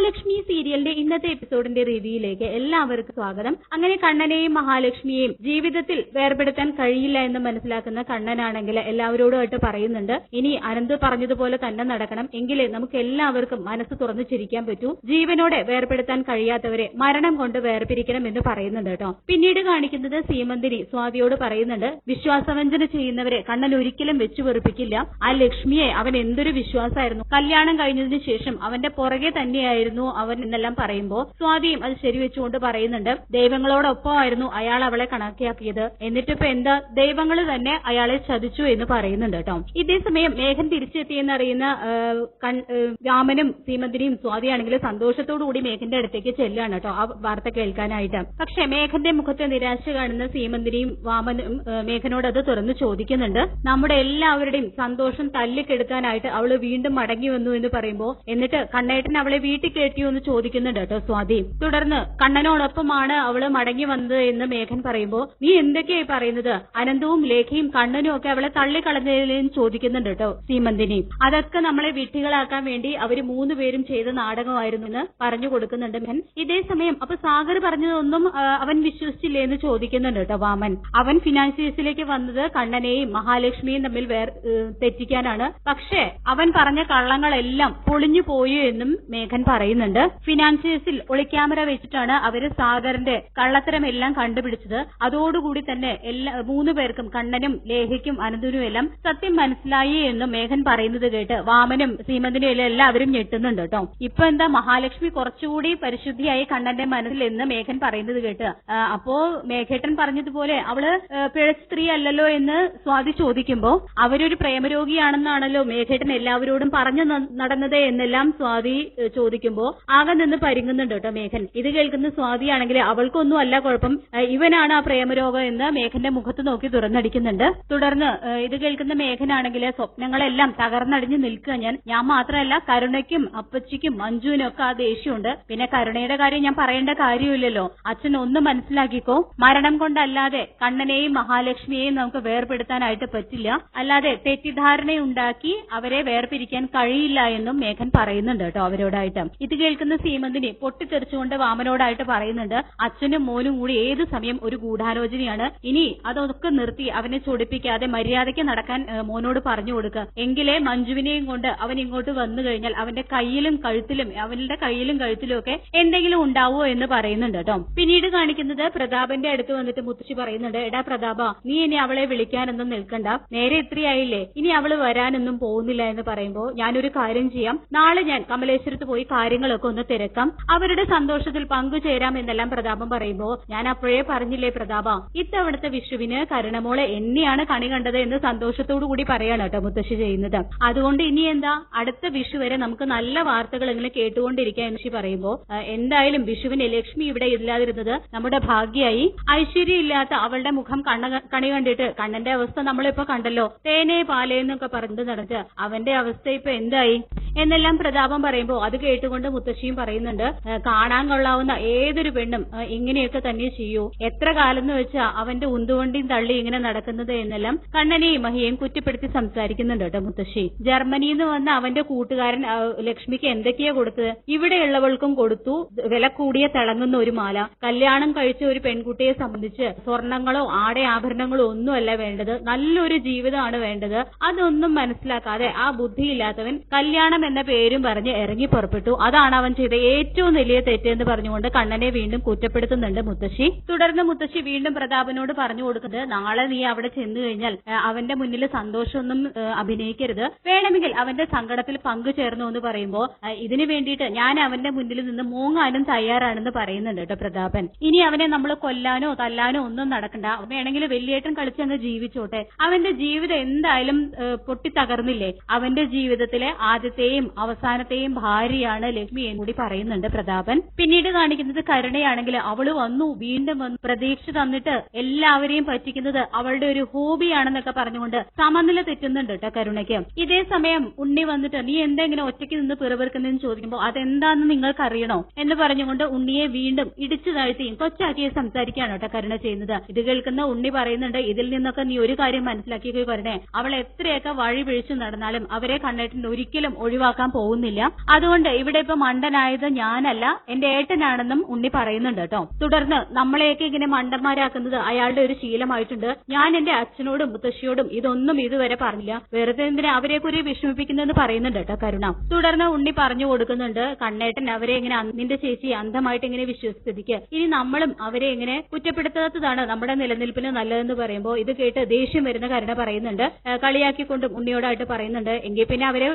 മഹാലക്ഷ്മി സീരിയലിന്റെ ഇന്നത്തെ എപ്പിസോഡിന്റെ റിവ്യൂയിലേക്ക് എല്ലാവർക്കും സ്വാഗതം. അങ്ങനെ കണ്ണനെയും മഹാലക്ഷ്മിയെയും ജീവിതത്തിൽ വേർപെടുത്താൻ കഴിയില്ല എന്ന് മനസ്സിലാക്കുന്ന കണ്ണനാണെങ്കിൽ എല്ലാവരോടുമായിട്ട് പറയുന്നുണ്ട്, ഇനി അനന്ത് പറഞ്ഞതുപോലെ തന്നെ നടക്കണം, എങ്കിലേ നമുക്ക് എല്ലാവർക്കും മനസ്സ് തുറന്നു ചിരിക്കാൻ പറ്റൂ. ജീവനോടെ വേർപെടുത്താൻ കഴിയാത്തവരെ മരണം കൊണ്ട് വേർപിരിക്കണം എന്ന് പറയുന്നുണ്ട് കേട്ടോ. പിന്നീട് കാണിക്കുന്നത് സീമന്തിനി സ്വാതിയോട് പറയുന്നുണ്ട്, വിശ്വാസവഞ്ചന ചെയ്യുന്നവരെ കണ്ണൻ ഒരിക്കലും വെച്ചു വെറുപ്പിക്കില്ല. ആ ലക്ഷ്മിയെ അവൻ എന്തൊരു വിശ്വാസമായിരുന്നു, കല്യാണം കഴിഞ്ഞതിന് ശേഷം അവന്റെ പുറകെ തന്നെയായിരുന്നു അവൻ എന്നെല്ലാം പറയുമ്പോ സ്വാതിയും അത് ശരിവെച്ചുകൊണ്ട് പറയുന്നുണ്ട്, ദൈവങ്ങളോടൊപ്പമായിരുന്നു അയാൾ അവളെ കണക്കാക്കിയത്, എന്നിട്ടിപ്പോ എന്താ ദൈവങ്ങൾ തന്നെ അയാളെ ചതിച്ചു എന്ന് പറയുന്നുണ്ട് കേട്ടോ. ഇതേസമയം മേഘൻ തിരിച്ചെത്തിയെന്നറിയുന്ന രാമനും സീമന്തിനിയും സ്വാതിയാണെങ്കിൽ സന്തോഷത്തോടുകൂടി മേഘന്റെ അടുത്തേക്ക് ചെല്ലുകയാണ് കേട്ടോ ആ വാർത്ത കേൾക്കാനായിട്ട്. പക്ഷെ മേഘന്റെ മുഖത്തെ നിരാശ കാണുന്ന സീമന്തിനിയും വാമനും മേഘനോട് അത് തുറന്നു ചോദിക്കുന്നുണ്ട്, നമ്മുടെ എല്ലാവരുടെയും സന്തോഷം തല്ലിക്കെടുക്കാനായിട്ട് അവള് വീണ്ടും മടങ്ങി വന്നു എന്ന് പറയുമ്പോ എന്നിട്ട് കണ്ണേട്ടൻ അവളെ വീട്ടിൽ കയറ്റിയോ എന്ന് ചോദിക്കുന്നുണ്ട് കേട്ടോ സ്വാതി. തുടർന്ന് കണ്ണനോടൊപ്പമാണ് അവള് മടങ്ങി വന്നത് എന്ന് മേഘൻ പറയുമ്പോ നീ എന്തൊക്കെയായി പറയുന്നത്, അനന്തവും ലേഖയും കണ്ണനും ഒക്കെ അവളെ തള്ളിക്കളഞ്ഞതിലെന്ന് ചോദിക്കുന്നുണ്ട് കേട്ടോ സീമന്തിനി. അതൊക്കെ നമ്മളെ വിഡ്ഢികളാക്കാൻ വേണ്ടി അവര് 3 പേരും ചെയ്ത നാടകമായിരുന്നു എന്ന് പറഞ്ഞു കൊടുക്കുന്നുണ്ട് മേഘൻ. ഇതേസമയം അപ്പൊ സാഗർ പറഞ്ഞതൊന്നും അവൻ വിശ്വസിച്ചില്ലേ എന്ന് ചോദിക്കുന്നുണ്ട് കേട്ടോ വാമൻ. അവൻ ഫിനാൻഷ്യസിലേക്ക് വന്നത് കണ്ണനെയും മഹാലക്ഷ്മിയും തമ്മിൽ തെറ്റിക്കാനാണ്, പക്ഷേ അവൻ പറഞ്ഞ കള്ളങ്ങളെല്ലാം പൊളിഞ്ഞു പോയി എന്നും മേഘൻ പറയുന്നുണ്ട്. ഫിനാൻഷ്യസിൽ ഒളിക്യാമറ വെച്ചിട്ടാണ് അവര് സാഗറിന്റെ കള്ളത്തരമെല്ലാം കണ്ടുപിടിച്ചത്. അതോടുകൂടി തന്നെ 3 പേർക്കും കണ്ണനും ലേഖയ്ക്കും അനന്തിനും എല്ലാം സത്യം മനസ്സിലായി എന്നും മേഘൻ പറയുന്നത് കേട്ട് വാമനും സീമന്തിനും എല്ലാവരും ഞെട്ടുന്നുണ്ട് കേട്ടോ. ഇപ്പൊ എന്താ മഹാലക്ഷ്മി കുറച്ചുകൂടി പരിശുദ്ധിയായി കണ്ണന്റെ മനസ്സിൽ എന്ന് മേഘൻ പറയുന്നത് കേട്ട് അപ്പോ മേഘേട്ടൻ പറഞ്ഞതുപോലെ അവള് പിഴച്ച സ്ത്രീ അല്ലല്ലോ എന്ന് സ്വാതി ചോദിക്കുമ്പോ അവരൊരു പ്രേമരോഗിയാണെന്നാണല്ലോ മേഘേട്ടൻ എല്ലാവരോടും പറഞ്ഞു നടന്നത് എന്നെല്ലാം സ്വാതി ചോദിക്കുമ്പോ ആകെ നിന്ന് പരിങ്ങുന്നുണ്ട് കേട്ടോ മേഘൻ. ഇത് കേൾക്കുന്ന സ്വാതിയാണെങ്കിൽ അവൾക്കൊന്നും അല്ല കുഴപ്പം, ഇവനാണ് ആ പ്രേമരോഗം എന്ന് മേഘന്റെ മുഖത്ത് നോക്കി തുറന്നടിക്കുന്നുണ്ട്. തുടർന്ന് ഇത് കേൾക്കുന്ന മേഘനാണെങ്കിൽ സ്വപ്നങ്ങളെല്ലാം തകർന്നടിഞ്ഞ് നിൽക്കുക, ഞാൻ മാത്രമല്ല കരുണയ്ക്കും അപ്പച്ചിക്കും മഞ്ജുവിനും ഒക്കെ ആ ദേഷ്യമുണ്ട്. പിന്നെ കരുണയുടെ കാര്യം ഞാൻ പറയേണ്ട കാര്യമില്ലല്ലോ, അച്ഛൻ ഒന്ന് മനസ്സിലാക്കിക്കോ, മരണം കൊണ്ടല്ലാതെ കണ്ണനെയും മഹാലക്ഷ്മിയെയും നമുക്ക് വേർപെടുത്താനായിട്ട് പറ്റില്ല, അല്ലാതെ തെറ്റിദ്ധാരണയുണ്ടാക്കി അവരെ വേർപിരിക്കാൻ കഴിയില്ല എന്നും മേഘൻ പറയുന്നുണ്ട് കേട്ടോ അവരോടായിട്ട്. ഇത് കേൾക്കുന്ന സീമന്തിനി പൊട്ടിത്തെറിച്ചുകൊണ്ട് വാമനോടായിട്ട് പറയുന്നുണ്ട്, അച്ഛനും മോനും കൂടി ഏത് സമയം ഒരു ഗൂഢാലോചനയാണ്, ഇനി അതൊക്കെ നിർത്തി അവനെ ചൊടിപ്പിക്കാതെ മര്യാദയ്ക്ക് നടക്കാൻ മോനോട് പറഞ്ഞു കൊടുക്കുക, എങ്കിലേ മഞ്ജുവിനെയും കൊണ്ട് അവൻ ഇങ്ങോട്ട് വന്നു കഴിഞ്ഞാൽ അവന്റെ കയ്യിലും കഴുത്തിലും ഒക്കെ എന്തെങ്കിലും ഉണ്ടാവോ എന്ന് പറയുന്നുണ്ട് കേട്ടോ. പിന്നീട് കാണിക്കുന്നത് പ്രതാപന്റെ അടുത്ത് വന്നിട്ട് മുത്തശ്ശി പറയുന്നുണ്ട്, എടാ പ്രതാപ, നീ ഇനി അവളെ വിളിക്കാനൊന്നും നിൽക്കണ്ട, നേരെ ഇത്രയായില്ലേ, ഇനി അവള് വരാനൊന്നും പോകുന്നില്ല എന്ന് പറയുമ്പോ ഞാനൊരു കാര്യം ചെയ്യാം, നാളെ ഞാൻ കമലേശ്വരത്ത് പോയി കാര്യങ്ങളൊക്കെ ഒന്ന് തിരക്കാം, അവരുടെ സന്തോഷത്തിൽ പങ്കുചേരാം എന്നെല്ലാം പ്രതാപം പറയുമ്പോ ഞാൻ അപ്പോഴേ പറഞ്ഞില്ലേ പ്രതാപ, ഇത്തവണത്തെ വിഷുവിന് കരുണമോളെ എന്നെയാണ് കണി കണ്ടത് എന്ന് സന്തോഷത്തോടു കൂടി പറയാണ് കേട്ടോ മുത്തശ്ശി ചെയ്യുന്നത്. അതുകൊണ്ട് ഇനി എന്താ അടുത്ത വിഷു വരെ നമുക്ക് നല്ല വാർത്തകൾ ഇങ്ങനെ കേട്ടുകൊണ്ടിരിക്കുക എന്ന് പറയുമ്പോ എന്തായാലും വിഷുവിന് ലക്ഷ്മി ഇവിടെ ഇല്ലാതിരുന്നത് നമ്മുടെ ഭാഗ്യമായി. ഐശ്വര്യം ഇല്ലാത്ത അവളുടെ മുഖം കണി കണ്ടിട്ട് കണ്ണന്റെ അവസ്ഥ നമ്മളിപ്പോ കണ്ടല്ലോ, തേനേ പാലേന്നൊക്കെ പറഞ്ഞു നടന്ന് അവന്റെ അവസ്ഥ ഇപ്പൊ എന്തായി എന്നെല്ലാം പ്രതാപം പറയുമ്പോ അത് കേട്ടുകൊണ്ട് മുത്തശ്ശിയും പറയുന്നുണ്ട്, കാണാൻ കൊള്ളാവുന്ന ഏതൊരു പെണ്ണും ഇങ്ങനെയൊക്കെ തന്നെ ചെയ്യൂ, എത്ര കാലം എന്ന് വെച്ചാ അവന്റെ ഉന്തുവണ്ടിയും തള്ളി ഇങ്ങനെ നടക്കുന്നത് എന്നെല്ലാം കണ്ണനെയും മഹിയെയും കുറ്റപ്പെടുത്തി സംസാരിക്കുന്നുണ്ട് കേട്ടോ മുത്തശ്ശി. ജർമ്മനിയിൽ നിന്ന് വന്ന അവന്റെ കൂട്ടുകാരൻ ലക്ഷ്മിക്ക് എന്തൊക്കെയാ കൊടുത്തത്, ഇവിടെയുള്ളവൾക്കും കൊടുത്തു, വില കൂടിയ തിളങ്ങുന്ന ഒരു മാല. കല്യാണം കഴിച്ച ഒരു പെൺകുട്ടിയെ സംബന്ധിച്ച് സ്വർണങ്ങളോ ആഭരണങ്ങളോ ഒന്നുമല്ല വേണ്ടത്, നല്ലൊരു ജീവിതമാണ് വേണ്ടത്. അതൊന്നും മനസ്സിലാക്കാതെ ആ ബുദ്ധിയില്ലാത്തവൻ കല്യാണം എന്ന പേരും പറഞ്ഞ് ഇറങ്ങി പുറപ്പെട്ടു, അതാണ് അവൻ ചെയ്ത ഏറ്റവും വലിയ തെറ്റെന്ന് പറഞ്ഞുകൊണ്ട് കണ്ണനെ വീണ്ടും കുറ്റപ്പെടുത്തുന്നുണ്ട് മുത്തശ്ശി. തുടർന്ന് മുത്തശ്ശി വീണ്ടും പ്രതാപനോട് പറഞ്ഞു കൊടുക്കുന്നത്, നാളെ നീ അവിടെ ചെന്നു കഴിഞ്ഞാൽ അവന്റെ മുന്നിൽ സന്തോഷമൊന്നും അഭിനയിക്കരുത്, വേണമെങ്കിൽ അവന്റെ സങ്കടത്തിൽ പങ്കുചേർന്നു എന്ന് പറയുമ്പോ ഇതിനു വേണ്ടിയിട്ട് ഞാൻ അവന്റെ മുന്നിൽ നിന്ന് മൂങ്ങാനും തയ്യാറാണെന്ന് പറയുന്നുണ്ട് കേട്ടോ പ്രതാപൻ. ഇനി അവനെ നമ്മൾ കൊല്ലാനോ തല്ലാനോ ഒന്നും നടക്കണ്ട, വേണമെങ്കിൽ വലിയേട്ടൻ കളിച്ചങ്ങ് ജീവിച്ചോട്ടെ, അവന്റെ ജീവിതം എന്തായാലും പൊട്ടിത്തകർന്നില്ലേ, അവന്റെ ജീവിതത്തിലെ ആദ്യത്തെയും അവസാനത്തെയും ഭാര്യയാണ് ലക്ഷ്മി എന്ന് കൂടി പറയുന്നുണ്ട് പ്രതാപൻ. പിന്നീട് കാണിക്കുന്നത് കരുണയാണെങ്കിൽ അവള് വന്നു, വീണ്ടും വന്നു, പ്രതീക്ഷ തന്നിട്ട് എല്ലാവരെയും പറ്റിക്കുന്നത് അവളുടെ ഒരു ഹോബിയാണെന്നൊക്കെ പറഞ്ഞുകൊണ്ട് സമനില തെറ്റുന്നുണ്ട് കേട്ടോ കരുണയ്ക്ക്. ഇതേ സമയം ഉണ്ണി വന്നിട്ട് നീ എന്താ ഇങ്ങനെ ഒറ്റയ്ക്ക് നിന്ന് പിറവിറുക്കുന്നതെന്ന് ചോദിക്കുമ്പോൾ അതെന്താന്ന് നിങ്ങൾക്ക് അറിയണോ എന്ന് പറഞ്ഞുകൊണ്ട് ഉണ്ണിയെ വീണ്ടും ഇടിച്ചു താഴ്ത്തിയും കൊച്ചാക്കിയെ സംസാരിക്കുകയാണ് കേട്ടോ കരുണ ചെയ്യുന്നത്. ഇത് കേൾക്കുന്ന ഉണ്ണി പറയുന്നുണ്ട്, ഇതിൽ നിന്നൊക്കെ നീ ഒരു കാര്യം മനസ്സിലാക്കിയോ കരുണേ, അവൾ എത്രയൊക്കെ വഴി പിഴിച്ചു നടന്നാലും അവരെ കണ്ണേട്ടൻ ഒരിക്കലും ഒഴിവാക്കാൻ പോകുന്നില്ല. അതുകൊണ്ട് ഇവിടെ ഇപ്പൊ മണ്ടനായത് ഞാനല്ല, എന്റെ ഏട്ടനാണെന്നും ഉണ്ണി പറയുന്നുണ്ട് കേട്ടോ. തുടർന്ന് നമ്മളെയൊക്കെ ഇങ്ങനെ മണ്ടന്മാരാക്കുന്നത് അയാളുടെ ഒരു ശീലമായിട്ടുണ്ട്. ഞാൻ എന്റെ അച്ഛനോടും മുത്തശ്ശിയോടും ഇതൊന്നും ഇതുവരെ പറഞ്ഞില്ല, വെറുതെ എന്തിനാ അവരെ കുറി വിഷമിപ്പിക്കുന്നതെന്ന് പറയുന്നുണ്ട് കേട്ടോ കരുണ. തുടർന്ന് ഉണ്ണി പറഞ്ഞു കൊടുക്കുന്നുണ്ട്, കണ്ണേട്ടൻ അവരെ ഇങ്ങനെ നിന്റെ ചേച്ചി അന്ധമായിട്ട് ഇങ്ങനെ വിശ്വസിച്ചതിക്ക് ഇനി നമ്മളും അവരെ ഇങ്ങനെ കുറ്റപ്പെടുത്താത്തതാണ് നമ്മുടെ നിലനിൽപ്പിന് നല്ലതെന്ന് പറയുമ്പോൾ ഇത് കേട്ട് ദേഷ്യം വരുന്ന കരുണ പറയുന്നുണ്ട്, കളിയാക്കിക്കൊണ്ടും ഉണ്ണിയോടായിട്ട് പറയുന്നുണ്ട്, എങ്കിൽ പിന്നെ അവരെ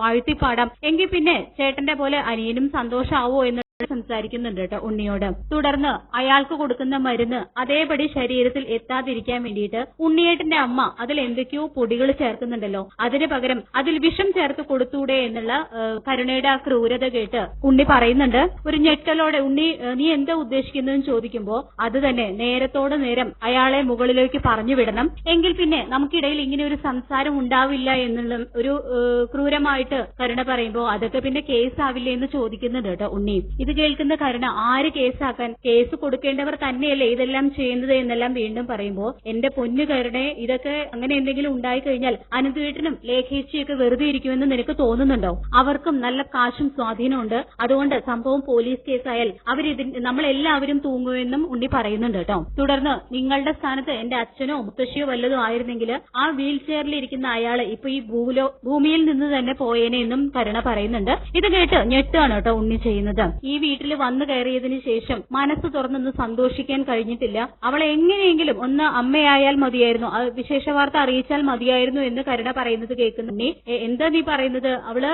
വാഴ്ത്തിപ്പാടാം, എങ്കിൽ പിന്നെ ചേട്ടന്റെ പോലെ അനിയനും സന്തോഷാവോ എന്ന് സംസാരിക്കുന്നുണ്ട് കേട്ടോ ഉണ്ണിയോട്. തുടർന്ന് അയാൾക്ക് കൊടുക്കുന്ന മരുന്ന് അതേപടി ശരീരത്തിൽ എത്താതിരിക്കാൻ വേണ്ടിയിട്ട് ഉണ്ണിയേട്ടന്റെ അമ്മ അതിൽ എന്തൊക്കെയോ പൊടികൾ ചേർക്കുന്നുണ്ടല്ലോ, അതിന് പകരം അതിൽ വിഷം ചേർത്ത് കൊടുത്തൂടെ എന്നുള്ള കരുണയുടെ ആ ക്രൂരത കേട്ട് ഉണ്ണി പറയുന്നുണ്ട്. ഒരു ഞെട്ടലോടെ ഉണ്ണി നീ എന്താ ഉദ്ദേശിക്കുന്നതെന്ന് ചോദിക്കുമ്പോ അത് തന്നെ നേരത്തോട് നേരം അയാളെ മുകളിലേക്ക് പറഞ്ഞു വിടണം, എങ്കിൽ പിന്നെ നമുക്കിടയിൽ ഇങ്ങനെ ഒരു സംസാരം ഉണ്ടാവില്ല എന്നുള്ള ഒരു ക്രൂരമായിട്ട് കരുണ പറയുമ്പോ അതൊക്കെ പിന്നെ കേസാവില്ലേ എന്ന് ചോദിക്കുന്നുണ്ട് കേട്ടോ ഉണ്ണി. ഇത് കേൾക്കുന്ന കരുണ ആര് കേസാക്കാൻ, കേസ് കൊടുക്കേണ്ടവർ തന്നെയല്ലേ ഇതെല്ലാം ചെയ്യുന്നത് എന്നെല്ലാം വീണ്ടും പറയുമ്പോ എന്റെ പൊന്നു കരുണെ, ഇതൊക്കെ അങ്ങനെ എന്തെങ്കിലും ഉണ്ടായി കഴിഞ്ഞാൽ അനന്തേട്ടനും ലേഖേച്ചിയൊക്കെ വെറുതെ ഇരിക്കുമെന്ന് നിനക്ക് തോന്നുന്നുണ്ടോ? അവർക്കും നല്ല കാശും സ്വാധീനമുണ്ട്, അതുകൊണ്ട് സംഭവം പോലീസ് കേസായാൽ നമ്മളെല്ലാവരും തൂങ്ങുമെന്നും ഉണ്ണി പറയുന്നുണ്ട് കേട്ടോ. തുടർന്ന് നിങ്ങളുടെ സ്ഥാനത്ത് എന്റെ അച്ഛനോ മുത്തശ്ശിയോ വല്ലതും ആയിരുന്നെങ്കിൽ ആ വീൽ ചെയറിൽ ഇരിക്കുന്ന അയാള് ഇപ്പൊ ഈ ഭൂമിയിൽ നിന്ന് തന്നെ പോയേനെ എന്നും കരുണ പറയുന്നുണ്ട്. ഇത് കേട്ട് ഞെട്ടാണ് കേട്ടോ ഉണ്ണി ചെയ്യുന്നത്. ഈ വീട്ടിൽ വന്നു കയറിയതിനു ശേഷം മനസ്സ് തുറന്നൊന്ന് സന്തോഷിക്കാൻ കഴിഞ്ഞിട്ടില്ല. അവളെ എങ്ങനെയെങ്കിലും ഒന്ന് അമ്മയായാൽ മതിയായിരുന്നു, വിശേഷ വാർത്ത അറിയിച്ചാൽ മതിയായിരുന്നു എന്ന് കരുണ പറയുന്നത് കേൾക്കുന്നു. എന്താ നീ പറയുന്നത്, അവള്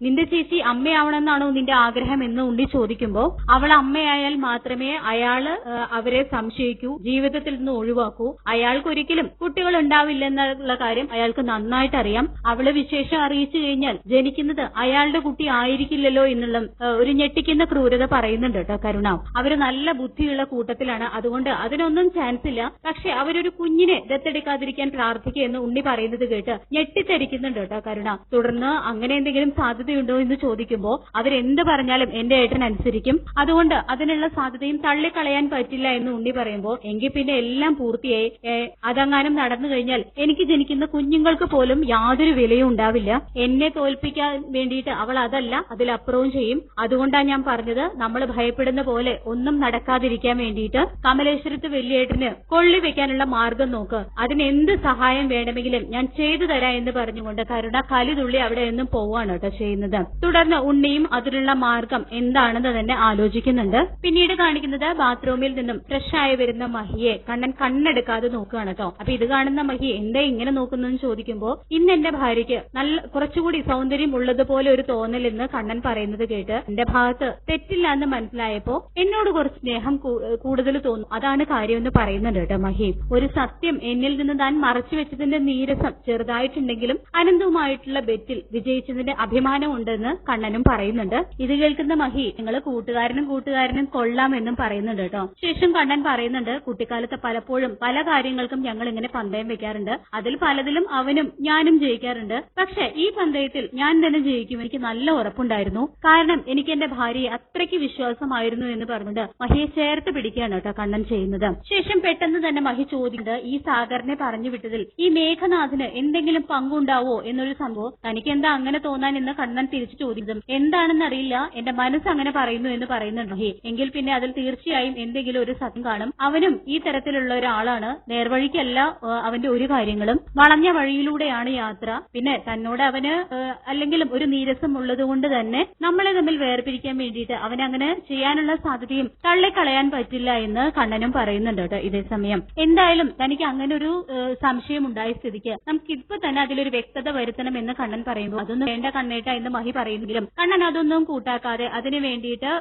നിന്റെ ചേച്ചി അമ്മയാവണമെന്നാണോ നിന്റെ ആഗ്രഹം എന്ന് ഉണ്ണി ചോദിക്കുമ്പോ അവൾ അമ്മയായാൽ മാത്രമേ അയാള് അവരെ സംശയിക്കൂ, ജീവിതത്തിൽ നിന്ന് ഒഴിവാക്കൂ, അയാൾക്കൊരിക്കലും കുട്ടികൾ ഉണ്ടാവില്ലെന്നുള്ള കാര്യം അയാൾക്ക് നന്നായിട്ട് അറിയാം. അവള് വിശേഷം അറിയിച്ചു കഴിഞ്ഞാൽ ജനിക്കുന്നത് അയാളുടെ കുട്ടി ആയിരിക്കില്ലല്ലോ എന്നുള്ള ഒരു ഞെട്ടിക്കുന്ന ക്രൂരത പറയുന്നുണ്ട് കേട്ടോ കരുണ. അവര് നല്ല ബുദ്ധിയുള്ള കൂട്ടത്തിലാണ്, അതുകൊണ്ട് അതിനൊന്നും ചാൻസ് ഇല്ല, പക്ഷെ അവരൊരു കുഞ്ഞിനെ ദത്തെടുക്കാതിരിക്കാൻ പ്രാർത്ഥിക്കുക എന്ന് ഉണ്ണി പറയുന്നത് കേട്ട് ഞെട്ടിത്തരിക്കുന്നുണ്ട് കേട്ടോ കരുണ. തുടർന്ന് അങ്ങനെ എന്തെങ്കിലും സാധ്യതയുണ്ടോ എന്ന് ചോദിക്കുമ്പോ അവരെന്ത് പറഞ്ഞാലും എന്റെ ഏട്ടൻ അനുസരിക്കും, അതുകൊണ്ട് അതിനുള്ള സാധ്യതയും തള്ളിക്കളയാൻ പറ്റില്ല എന്ന് ഉണ്ണി പറയുമ്പോ എങ്കിൽ പിന്നെ എല്ലാം പൂർത്തിയായി, അതങ്ങാനും നടന്നു കഴിഞ്ഞാൽ എനിക്ക് ജനിക്കുന്ന കുഞ്ഞുങ്ങൾക്ക് പോലും യാതൊരു വിലയും ഉണ്ടാവില്ല. എന്നെ തോൽപ്പിക്കാൻ വേണ്ടിയിട്ട് അവൾ അതല്ല അതിലപ്പുറവും ചെയ്യും. അതുകൊണ്ടാണ് ഞാൻ പറഞ്ഞത്, നമ്മൾ ഭയപ്പെടുന്ന പോലെ ഒന്നും നടക്കാതിരിക്കാൻ വേണ്ടിയിട്ട് കമലേശ്വരത്ത് വലിയേട്ടന് കൊള്ളി വെക്കാനുള്ള മാർഗം നോക്ക്, അതിനെന്ത് സഹായം വേണമെങ്കിലും ഞാൻ ചെയ്തു തരാം എന്ന് പറഞ്ഞുകൊണ്ട് കരുണ കലിതുള്ളി അവിടെ നിന്നും പോവാണ് കേട്ടോ ചെയ്യുന്നത്. തുടർന്ന് ഉണ്ണിയും അതിനുള്ള മാർഗം എന്താണെന്ന് തന്നെ ആലോചിക്കുന്നുണ്ട്. പിന്നീട് കാണിക്കുന്നത് ബാത്റൂമിൽ നിന്നും ഫ്രഷ് ആയി വരുന്ന മഹിയെ കണ്ണൻ കണ്ണെടുക്കാതെ നോക്കുകയാണ് കേട്ടോ. അപ്പൊ ഇത് കാണുന്ന മഹി എന്താ ഇങ്ങനെ നോക്കുന്നതെന്ന് ചോദിക്കുമ്പോ ഇന്ന് എന്റെ ഭാര്യയ്ക്ക് നല്ല കുറച്ചുകൂടി സൗന്ദര്യം ഉള്ളതുപോലെ ഒരു തോന്നൽ എന്ന് കണ്ണൻ പറയുന്നത് കേട്ട് എന്റെ ഭാഗത്ത് തെറ്റില്ല എന്ന് മനസ്സിലായപ്പോ എന്നോട് കുറച്ച് സ്നേഹം കൂടുതൽ തോന്നും, അതാണ് കാര്യമെന്ന് പറയുന്നുണ്ട് കേട്ടോ മഹി. ഒരു സത്യം എന്നിൽ നിന്ന് താൻ മറച്ചു വെച്ചതിന്റെ നീരസം ചെറുതായിട്ടുണ്ടെങ്കിലും അനന്തവുമായിട്ടുള്ള ബെറ്റിൽ വിജയിച്ചതിന്റെ അഭിമാനം ഉണ്ടെന്ന് കണ്ണനും പറയുന്നുണ്ട്. ഇത് കേൾക്കുന്ന മഹി നിങ്ങൾ കൂട്ടുകാരനും കൊള്ളാമെന്നും പറയുന്നുണ്ട് കേട്ടോ. ശേഷം കണ്ണൻ പറയുന്നുണ്ട്, കുട്ടിക്കാലത്ത് പലപ്പോഴും പല കാര്യങ്ങൾക്കും ഞങ്ങൾ ഇങ്ങനെ പന്തയം വെക്കാറുണ്ട്, അതിൽ പലതിലും അവനും ഞാനും ജയിക്കാറുണ്ട്, പക്ഷെ ഈ പന്തയത്തിൽ ഞാൻ തന്നെ ജയിക്കും, എനിക്ക് നല്ല ഉറപ്പുണ്ടായിരുന്നു, കാരണം എനിക്ക് എന്റെ ഭാര്യയെ അത്രയ്ക്ക് വിശ്വാസമായിരുന്നു എന്ന് പറഞ്ഞുകൊണ്ട് മഹിയെ ചേർത്ത് പിടിക്കുകയാണ് കേട്ടോ കണ്ണൻ ചെയ്യുന്നത്. ശേഷം പെട്ടെന്ന് തന്നെ മഹി ചോദിക്കുന്നത്, ഈ സാഗറിനെ പറഞ്ഞു വിട്ടതിൽ ഈ മേഘനാഥന് എന്തെങ്കിലും പങ്കുണ്ടാവോ എന്നൊരു സംഭവം, തനിക്ക് എന്താ അങ്ങനെ തോന്നാൻ എന്ന് കണ്ണൻ തിരിച്ചു ചോദിച്ചതും എന്താണെന്നറിയില്ല, എന്റെ മനസ്സ് അങ്ങനെ പറയുന്നു എന്ന് പറയുന്നുണ്ട് മഹി. എങ്കിൽ പിന്നെ അതിൽ തീർച്ചയായും എന്തെങ്കിലും ഒരു സത്യം കാണും, അവനും ഈ തരത്തിലുള്ള ഒരാളാണ്, നേർവഴിക്കല്ല അവന്റെ ഒരു കാര്യങ്ങളും, വളഞ്ഞ വഴിയിലൂടെയാണ് യാത്ര, പിന്നെ തന്നോട് അവന് അല്ലെങ്കിലും ഒരു നീരസം ഉള്ളത് കൊണ്ട് തന്നെ നമ്മളെ തമ്മിൽ വേർപിരിക്കാൻ വേണ്ടിയിട്ട് അവനങ്ങനെ ചെയ്യാനുള്ള സാധ്യതയും തള്ളിക്കളയാൻ പറ്റില്ല എന്ന് കണ്ണനും പറയുന്നുണ്ട് കേട്ടോ. ഇതേ സമയം എന്തായാലും തനിക്ക് അങ്ങനെ ഒരു സംശയം ഉണ്ടായ സ്ഥിതിക്ക് നമുക്ക് ഇപ്പൊ തന്നെ അതിലൊരു വ്യക്തത വരുത്തണം എന്ന് കണ്ണൻ പറയുമ്പോൾ അതൊന്നും വേണ്ട കണ്ണേട്ട എന്ന് മഹി പറയുന്നെങ്കിലും കണ്ണൻ അതൊന്നും കൂട്ടാക്കാതെ അതിന് വേണ്ടിയിട്ട്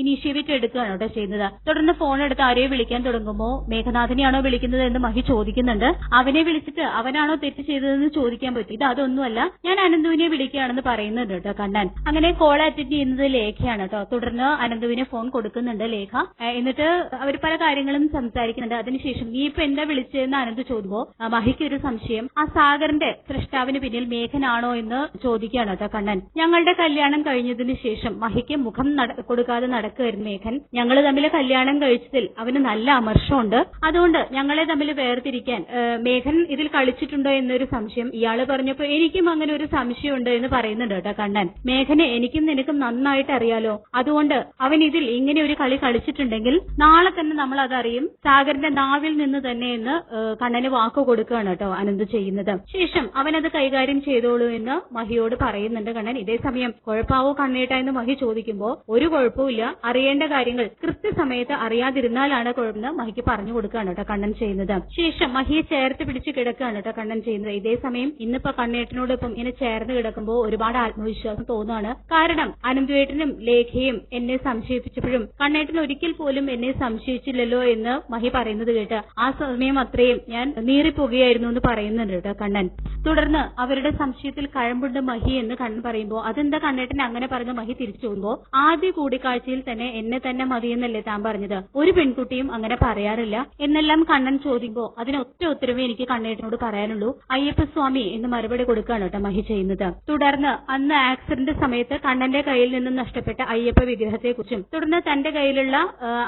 ഇനീഷ്യേറ്റീവ് എടുക്കുകയാണ് കേട്ടോ ചെയ്യുന്നത്. തുടർന്ന് ഫോൺ എടുത്ത് ആരെയോ വിളിക്കാൻ തുടങ്ങുമ്പോൾ മേഘനാഥനെയാണോ വിളിക്കുന്നത് എന്ന് മഹി ചോദിക്കുന്നുണ്ട്. അവനെ വിളിച്ചിട്ട് അവനാണോ തെറ്റ് ചെയ്തതെന്ന് ചോദിക്കാൻ പറ്റും, ഇത് അതൊന്നുമല്ല, ഞാൻ അനന്തുവിനെ വിളിക്കുകയാണെന്ന് പറയുന്നുണ്ട് കേട്ടോ കണ്ണൻ. അങ്ങനെ കോൾ അറ്റൻഡ് ചെയ്യുന്നത് ലേഖയാണ് കേട്ടോ. കേട്ടോ. തുടർന്ന് അനന്തുവിന് ഫോൺ കൊടുക്കുന്നുണ്ട് ലേഖ. എന്നിട്ട് അവർ പല കാര്യങ്ങളും സംസാരിക്കുന്നുണ്ട്. അതിനുശേഷം നീ ഇപ്പൊ എന്താ വിളിച്ചതെന്ന് അനന്ത് ചോദിക്കുമ്പോ മഹിക്ക് ഒരു സംശയം, ആ സാഗറിന്റെ സൃഷ്ടാവിന് പിന്നിൽ മേഘനാണോ എന്ന് ചോദിക്കുകയാണ് കേട്ടോ കണ്ണൻ. ഞങ്ങളുടെ കല്യാണം കഴിഞ്ഞതിന് ശേഷം മഹിക്ക് മുഖം കൊടുക്കാതെ നടക്കുമായിരുന്നു മേഘൻ. ഞങ്ങൾ തമ്മിൽ കല്യാണം കഴിച്ചതിൽ അവന് നല്ല അമർഷമുണ്ട്. അതുകൊണ്ട് ഞങ്ങളെ തമ്മിൽ വേർതിരിക്കാൻ മേഘൻ ഇതിൽ കളിച്ചിട്ടുണ്ടോ എന്നൊരു സംശയം ഇയാള് പറഞ്ഞപ്പോ എനിക്കും അങ്ങനെ ഒരു സംശയമുണ്ട് എന്ന് പറയുന്നുണ്ട് കേട്ടോ കണ്ണൻ. മേഘനെ എനിക്കും നിനക്കും നന്നായിട്ട് അറിയാലോ, അതുകൊണ്ട് അവൻ ഇതിൽ ഇങ്ങനെ ഒരു കളി കളിച്ചിട്ടുണ്ടെങ്കിൽ നാളെ തന്നെ നമ്മൾ അതറിയും, സാഗറിന്റെ നാവിൽ നിന്ന് തന്നെ എന്ന് കണ്ണന് വാക്കു കൊടുക്കുകയാണ് കേട്ടോ അനന്ത് ചെയ്യുന്നത്. ശേഷം അവനത് കൈകാര്യം ചെയ്തോളൂ എന്ന് മഹിയോട് പറയുന്നുണ്ട് കണ്ണൻ. ഇതേ സമയം കുഴപ്പാവോ കണ്ണേട്ട എന്ന് മഹി ചോദിക്കുമ്പോ ഒരു കുഴപ്പമില്ല, അറിയേണ്ട കാര്യങ്ങൾ കൃത്യസമയത്ത് അറിയാതിരുന്നാലാണ് കുഴപ്പമെന്ന് മഹിക്ക് പറഞ്ഞു കൊടുക്കുകയാണ് കേട്ടോ കണ്ണൻ ചെയ്യുന്നത്. ശേഷം മഹിയെ ചേർത്ത് പിടിച്ച് കിടക്കുകയാണ് കേട്ടോ കണ്ണൻ ചെയ്യുന്നത്. ഇതേ സമയം ഇന്നിപ്പോ കണ്ണേട്ടനോടൊപ്പം ഇങ്ങനെ ചേർന്ന് കിടക്കുമ്പോൾ ഒരുപാട് ആത്മവിശ്വാസം തോന്നുകയാണ്. കാരണം അനന്തുവേട്ടനും ലേഖയും എന്നെ സംശയിപ്പിച്ചപ്പോഴും കണ്ണേട്ടൻ ഒരിക്കൽ പോലും എന്നെ സംശയിച്ചില്ലല്ലോ എന്ന് മഹി പറയുന്നത് കേട്ട് ആ സമയം അത്രയും ഞാൻ നീറിപ്പോകുകയായിരുന്നു എന്ന് പറയുന്നുണ്ട് കേട്ടോ കണ്ണൻ. തുടർന്ന് അവരുടെ സംശയത്തിൽ കഴമ്പുണ്ട് മഹി എന്ന് കണ്ണൻ പറയുമ്പോ അതെന്താ കണ്ണേട്ടൻ അങ്ങനെ പറഞ്ഞ് മഹി തിരിച്ചു പോകുമ്പോ ആദ്യ കൂടിക്കാഴ്ചയിൽ തന്നെ എന്നെ തന്നെ മതിയെന്നല്ലേ താൻ പറഞ്ഞത്, ഒരു പെൺകുട്ടിയും അങ്ങനെ പറയാറില്ല എന്നെല്ലാം കണ്ണൻ ചോദിക്കുമ്പോ അതിനൊറ്റ ഉത്തരവേ എനിക്ക് കണ്ണേട്ടനോട് പറയാനുള്ളൂ, അയ്യപ്പസ്വാമി എന്ന് മറുപടി കൊടുക്കുകയാണ് കേട്ടോ മഹി ചെയ്യുന്നത്. തുടർന്ന് അന്ന് ആക്സിഡന്റ് സമയത്ത് കണ്ണന്റെ കയ്യിൽ നിന്നും നഷ്ടപ്പെട്ട അയ്യപ്പ വിഗ്രഹത്തെക്കുറിച്ചും തുടർന്ന് തന്റെ കയ്യിലുള്ള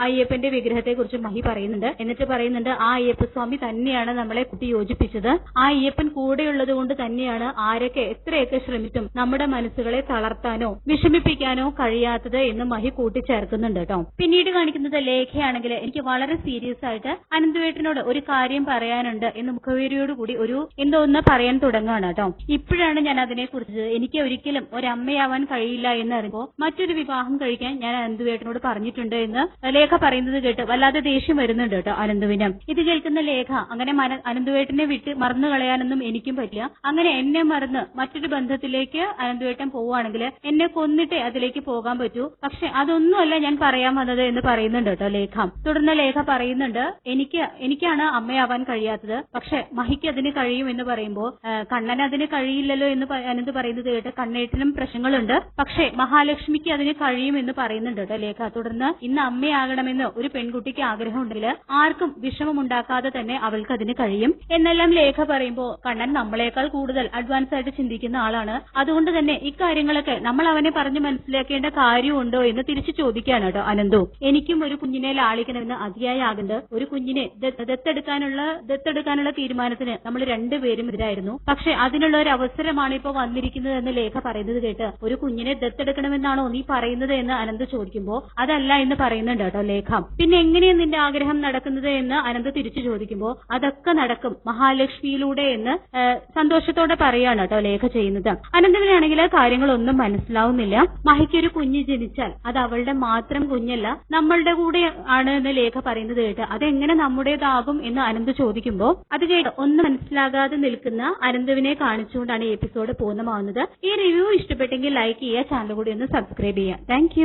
അയ്യപ്പന്റെ വിഗ്രഹത്തെക്കുറിച്ചും മഹി പറയുന്നുണ്ട്. എന്നിട്ട് പറയുന്നുണ്ട് ആ അയ്യപ്പസ്വാമി തന്നെയാണ് നമ്മളെ കുട്ടി യോജിപ്പിച്ചത്, ആ അയ്യപ്പൻ കൂടെയുള്ളത് കൊണ്ട് തന്നെയാണ് ആരൊക്കെ എത്രയൊക്കെ ശ്രമിച്ചും നമ്മുടെ മനസ്സുകളെ തളർത്താനോ വിഷമിപ്പിക്കാനോ കഴിയാത്തത് എന്ന് മഹി കൂട്ടിച്ചേർക്കുന്നുണ്ട് കേട്ടോ. പിന്നീട് കാണിക്കുന്നത് ലേഖയാണെങ്കിൽ എനിക്ക് വളരെ സീരിയസ് ആയിട്ട് അനന്തുവേട്ടനോട് ഒരു കാര്യം പറയാനുണ്ട് എന്ന് മുഖവേരിയോടുകൂടി എന്തോന്ന് പറയാൻ തുടങ്ങുകയാണ് കേട്ടോ. ഇപ്പോഴാണ് ഞാൻ അതിനെക്കുറിച്ച് എനിക്ക് ഒരിക്കലും ഒരമ്മയാവാൻ കഴിയില്ല എന്നറിയുമ്പോ മറ്റൊരു വിവാഹം കഴിക്കാൻ ഞാൻ അനന്തുവേട്ടനോട് പറഞ്ഞിട്ടുണ്ട് എന്ന് ലേഖ പറയുന്നത് കേട്ട് വല്ലാതെ ദേഷ്യം വരുന്നുണ്ട് കേട്ടോ അനന്തുവിന്. ഇത് കേൾക്കുന്ന ലേഖ അങ്ങനെ അനന്തുവേട്ടനെ വിട്ട് മറന്നു കളയാനൊന്നും എനിക്കും പറ്റില്ല, അങ്ങനെ എന്നെ മറന്ന് മറ്റൊരു ബന്ധത്തിലേക്ക് അനന്തുവേട്ടൻ പോവുകയാണെങ്കിൽ എന്നെ കൊന്നിട്ടേ അതിലേക്ക് പോകാൻ പറ്റൂ, പക്ഷെ അതൊന്നുമല്ല ഞാൻ പറയാൻ വന്നത് എന്ന് പറയുന്നുണ്ട് കേട്ടോ ലേഖ. തുടർന്ന് ലേഖ പറയുന്നുണ്ട് എനിക്കാണ് അമ്മയാവാൻ കഴിയാത്തത്, പക്ഷെ മഹിക്ക് അതിന് കഴിയും എന്ന് പറയുമ്പോ കണ്ണൻ അതിന് കഴിയില്ലല്ലോ എന്ന് അനന്ത് പറയുന്നത് കേട്ട് കണ്ണേട്ടിനും പ്രശ്നങ്ങളുണ്ട്, പക്ഷെ മഹാലക്ഷ്മിക്ക് അതിന് കഴിയും എന്ന് പറയുന്നുണ്ട് കേട്ടോ ലേഖ. തുടർന്ന് ഇന്ന് അമ്മയാകണമെന്ന് ഒരു പെൺകുട്ടിക്ക് ആഗ്രഹം ഉണ്ടെങ്കിൽ ആർക്കും വിഷമം ഉണ്ടാക്കാതെ തന്നെ അവൾക്ക് അതിന് കഴിയും എന്നെല്ലാം ലേഖ പറയുമ്പോ കണ്ണൻ നമ്മളെക്കാൾ കൂടുതൽ അഡ്വാൻസ് ആയിട്ട് ചിന്തിക്കുന്ന ആളാണ്, അതുകൊണ്ട് തന്നെ ഇക്കാര്യങ്ങളൊക്കെ നമ്മൾ അവനെ പറഞ്ഞു മനസ്സിലാക്കേണ്ട കാര്യമുണ്ടോ എന്ന് തിരിച്ചു ചോദിക്കുകയാണ് കേട്ടോ അനന്തു. എനിക്കും ഒരു കുഞ്ഞിനെ ലാളിക്കണമെന്ന് അതിയായ ആകുന്നുണ്ട്, ഒരു കുഞ്ഞിനെ ദത്തെടുക്കാനുള്ള തീരുമാനത്തിന് നമ്മൾ രണ്ടുപേരും എതിരായിരുന്നു, പക്ഷെ അതിനുള്ള ഒരു അവസരമാണ് ഇപ്പൊ വന്നിരിക്കുന്നത് എന്ന് ലേഖ പറയുന്നത് കേട്ട് ഒരു കുഞ്ഞിനെ ദത്തെടുക്കണമെന്നാണോ നീ പറയുന്നത് എന്ന് അനന്ത് ചോദിക്കുമ്പോ അതല്ല എന്ന് പറയുന്നുണ്ട് കേട്ടോ ലേഖ. പിന്നെ എങ്ങനെയാണ് നിന്റെ ആഗ്രഹം നടക്കുന്നത് എന്ന് അനന്ത് തിരിച്ചു ചോദിക്കുമ്പോ അതൊക്കെ നടക്കും മഹാലക്ഷ്മിയിലൂടെ എന്ന് സന്തോഷത്തോടെ പറയാണ് കേട്ടോ ലേഖ ചെയ്യുന്നത്. അനന്തവിനാണെങ്കിൽ കാര്യങ്ങളൊന്നും മനസ്സിലാവുന്നില്ല. മഹിക്കൊരു കുഞ്ഞ് ജനിച്ചാൽ അത് അവളുടെ മാത്രം കുഞ്ഞല്ല, നമ്മളുടെ കൂടെ ആണ് എന്ന് ലേഖ പറയുന്നത് കേട്ട് അതെങ്ങനെ നമ്മുടേതാകും എന്ന് അനന്ത് ചോദിക്കുമ്പോ അത് കേട്ട് ഒന്നും മനസ്സിലാകാതെ നിൽക്കുന്ന അനന്തുവിനെ കാണിച്ചുകൊണ്ടാണ് ഈ എപ്പിസോഡ് പൂർണ്ണമാവുന്നത്. ഈ റിവ്യൂ ഇഷ്ടപ്പെട്ടെങ്കിൽ ലൈക്ക് ചെയ്യുക, ചാനൽ കൂടി ഒന്ന് സബ്സ്ക്രൈബ് ചെയ്യുക. താങ്ക്